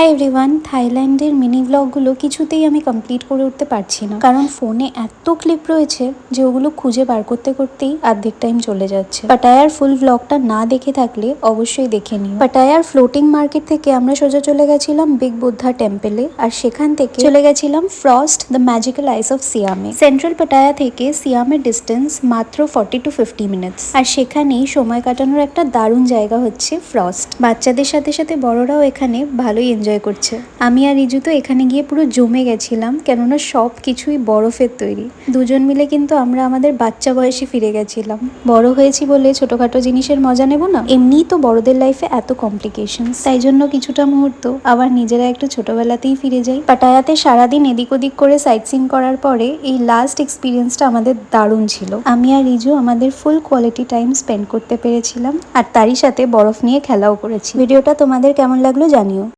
Hi everyone, থাইল্যান্ডের mini ব্লগগুলো কিছুতেই আমি কমপ্লিট করে উঠতে পারছি না, কারণ ফোনে এত ক্লিপ রয়েছে যে ওগুলো খুঁজে বার করতে করতেই অর্ধেক টাইম চলে যাচ্ছে। পাটায়ার ফুল ব্লগটা না দেখে থাকলে অবশ্যই দেখে নিও। পাটায়ার ফ্লোটিং মার্কেট থেকে আমরা সোজা চলে গেছিলাম বিগ বুদ্ধা টেম্পলে, আর সেখান থেকে চলে গেছিলাম frost the magical ice of সিয়ামে। সেন্ট্রাল পাটায়া থেকে সিয়ামের ডিস্টেন্স মাত্র 40 to 50 মিনিটস, আর সেখানেই সময় কাটানোর একটা দারুণ জায়গা হচ্ছে ফ্রস্ট। বাচ্চাদের সাথে সাথে বড়রাও এখানে ভালোই এনজয় করছে। আমি আর রিজু তো এখানে গিয়ে পুরো জমে গেছিলাম, কেননা সব কিছুই বরফের তৈরি। দুজন মিলে কিন্তু আমরা আমাদের বাচ্চা বয়সে ফিরে গেছিলাম। বড় হয়েছি বলে ছোটখাটো জিনিসের মজা নেব না? এমনিই তো বড়দের লাইফে এত কমপ্লিকেশন, তাই জন্য কিছুটা মুহূর্ত আবার নিজেরা একটু ছোটবেলাতেই ফিরে যাই। পাটায়াতে সারাদিন এদিক ওদিক করে সাইট সিন করার পরে এই লাস্ট এক্সপিরিয়েন্সটা আমাদের দারুণ ছিল। আমি আর রিজু আমাদের ফুল কোয়ালিটি টাইম স্পেন্ড করতে পেরেছিলাম, আর তারই সাথে বরফ নিয়ে খেলাও করেছি। ভিডিওটা তোমাদের কেমন লাগলো জানিও।